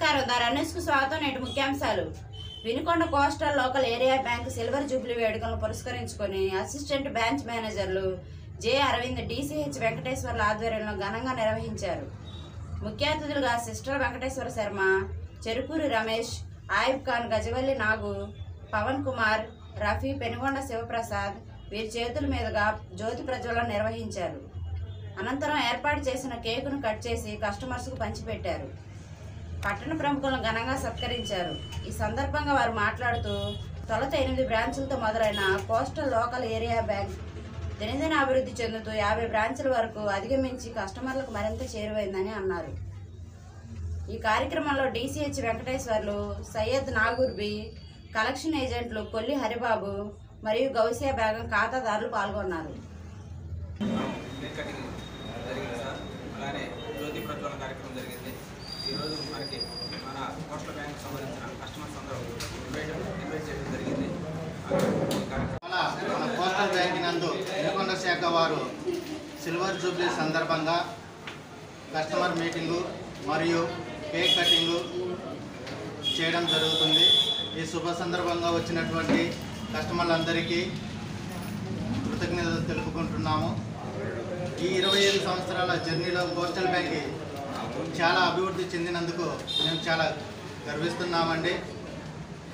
నమస్కారం న్యూస్కు స్వాగతం. నేటి ముఖ్యాంశాలు. Vinukonda coastal local area bank silver Jubilee వేడుకలను పురస్కరించుకొని అసిస్టెంట్ బ్రాంచ్ మేనేజర్లు జె అరవింద్, డిసిహెచ్ వెంకటేశ్వర్ల ఆధ్వర్యంలో ఘనంగా నిర్వహించారు. ముఖ్య అతిథులుగా సిస్టర్ వెంకటేశ్వర శర్మ, చెరుకూరి రమేష్, ఆయుబ్ ఖాన్, గజవల్లి నాగు, పవన్ కుమార్, రఫీ, పెనుగొండ శివప్రసాద్ వీరి చేతుల మీదుగా జ్యోతి ప్రజ్వలన నిర్వహించారు. అనంతరం ఏర్పాటు చేసిన కేకును కట్ చేసి కస్టమర్స్కు పంచిపెట్టారు. పట్టణ ప్రముఖులను ఘనంగా సత్కరించారు. ఈ సందర్భంగా వారు మాట్లాడుతూ తొలుత 8 బ్రాంచులతో మొదలైన కోస్టల్ లోకల్ ఏరియా బ్యాంక్ దినదిన అభివృద్ధి చెందుతూ 50 బ్రాంచుల వరకు అధిగమించి కస్టమర్లకు మరింత చేరువైందని అన్నారు. ఈ కార్యక్రమంలో డిసిహెచ్ వెంకటేశ్వర్లు, సయ్యద్ నాగూర్బి, కలెక్షన్ ఏజెంట్లు కొల్లి హరిబాబు మరియు గౌసియా బేగం ఖాతాదారులు పాల్గొన్నారు. అలానే జ్యోతి ప్రజ్వలన కార్యక్రమం జరిగింది. ఈరోజు మనకి మన కోస్టల్ బ్యాంక్ సంబంధించిన కస్టమర్స్ అందరూ ఇన్వైట్ చేయడం జరిగింది. మన కోస్టల్ బ్యాంక్ నందు వినుకొండ శాఖ వారు సిల్వర్ జూబ్లీ సందర్భంగా కస్టమర్ మీటింగు మరియు కేక్ కటింగు చేయడం జరుగుతుంది. ఈ శుభ సందర్భంగా వచ్చినటువంటి కస్టమర్లందరికీ కృతజ్ఞతలు తెలుపుకుంటున్నాము. ఈ 25 సంవత్సరాల జర్నీలో కోస్టల్ బ్యాంక్ చాలా అభివృద్ధి చెందినందుకు మేము చాలా గర్విస్తున్నామండి.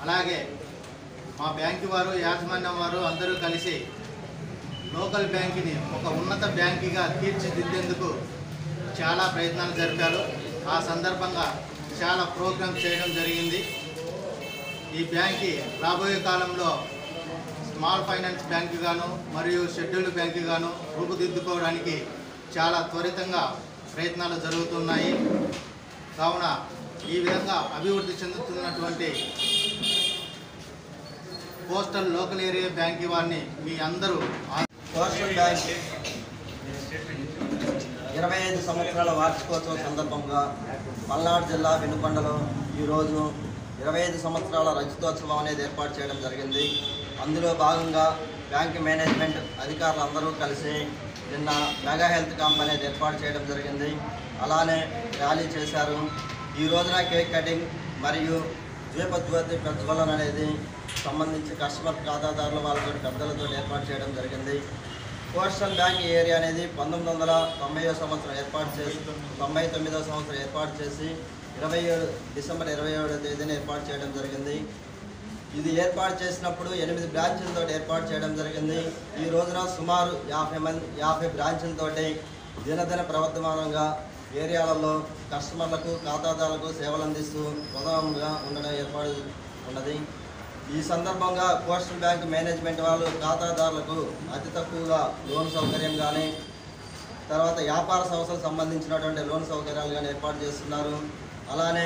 అలాగే మా బ్యాంకు వారు, యాజమాన్యం వారు అందరూ కలిసి లోకల్ బ్యాంకుని ఒక ఉన్నత బ్యాంకుగా తీర్చిదిద్దేందుకు చాలా ప్రయత్నాలు జరిపారు. ఆ సందర్భంగా చాలా ప్రోగ్రామ్స్ చేయడం జరిగింది. ఈ బ్యాంకు రాబోయే కాలంలో స్మాల్ ఫైనాన్స్ బ్యాంకు గాను మరియు షెడ్యూల్డ్ బ్యాంకు గాను రూపుదిద్దుకోవడానికి చాలా త్వరితంగా ప్రయత్నాలు జరుగుతున్నాయి. కావున ఈ విధంగా అభివృద్ధి చెందుతున్నటువంటి కోస్టల్ లోకల్ ఏరియా బ్యాంకు వారిని మీ అందరూ కోస్టల్ బ్యాంక్ 25 సంవత్సరాల వార్షికోత్సవం సందర్భంగా పల్నాడు జిల్లా వినుకొండలో ఈరోజు 25 సంవత్సరాల రజతోత్సవం అనేది ఏర్పాటు చేయడం జరిగింది. అందులో భాగంగా బ్యాంక్ మేనేజ్మెంట్ అధికారులందరూ కలిసి నిన్న మెగా హెల్త్ క్యాంప్ అనేది ఏర్పాటు చేయడం జరిగింది. అలానే ర్యాలీ చేశారు. ఈ రోజున కేక్ కటింగ్ మరియు జ్యోతి ప్రజ్వలన అనేది సంబంధించి కస్టమర్ ఖాతాదారుల వాళ్ళతో పెద్దలతో ఏర్పాటు చేయడం జరిగింది. కోస్టల్ బ్యాంక్ ఏరియా అనేది 1990వ సంవత్సరం ఏర్పాటు చేసి 99వ సంవత్సరం ఏర్పాటు చేసి డిసెంబర్ 27వ తేదీన ఏర్పాటు చేయడం జరిగింది. ఇది ఏర్పాటు చేసినప్పుడు 8 బ్రాంచులతో ఏర్పాటు చేయడం జరిగింది. ఈ రోజున సుమారు 50 బ్రాంచులతో దినదిన ప్రవర్తమానంగా ఏరియాలలో కస్టమర్లకు, ఖాతాదారులకు సేవలు అందిస్తూ ఉదాహరణగా ఉండడం ఏర్పాటు ఉన్నది. ఈ సందర్భంగా కోస్టల్ బ్యాంక్ మేనేజ్మెంట్ వాళ్ళు ఖాతాదారులకు అతి తక్కువగా లోన్ సౌకర్యం కానీ, తర్వాత వ్యాపార సంస్థలకు సంబంధించినటువంటి లోన్ సౌకర్యాలు కానీ ఏర్పాటు చేస్తున్నారు. అలానే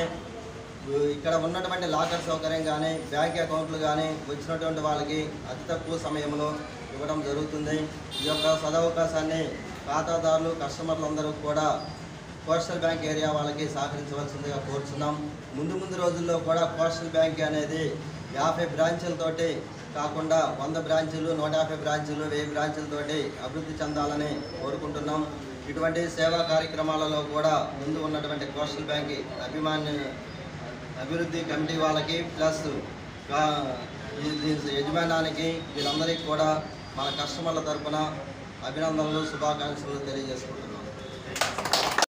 ఇక్కడ ఉన్నటువంటి లాకర్ సౌకర్యం కానీ, బ్యాంక్ అకౌంట్లు కానీ వచ్చినటువంటి వాళ్ళకి అతి తక్కువ సమయంలో ఇవ్వడం జరుగుతుంది. ఈ యొక్క సదవకాశాన్ని ఖాతాదారులు, కస్టమర్లందరూ కూడా కోస్టల్ బ్యాంక్ ఏరియా వాళ్ళకి సహకరించవలసిందిగా కోరుచున్నాం. ముందు రోజుల్లో కూడా కోస్టల్ బ్యాంక్ అనేది 50 బ్రాంచులతోటి కాకుండా 100 బ్రాంచులు, 150 బ్రాంచులు, 1000 బ్రాంచులతోటి అభివృద్ధి చెందాలని కోరుకుంటున్నాం. ఇటువంటి సేవా కార్యక్రమాలలో కూడా ముందు ఉన్నటువంటి కోస్టల్ బ్యాంక్ అభివృద్ధి కమిటీ వాళ్ళకి ప్లస్ యజమానానికి వీళ్ళందరికీ కూడా మన కస్టమర్ల తరఫున అభినందనలు, శుభాకాంక్షలు తెలియజేసుకుంటున్నాం.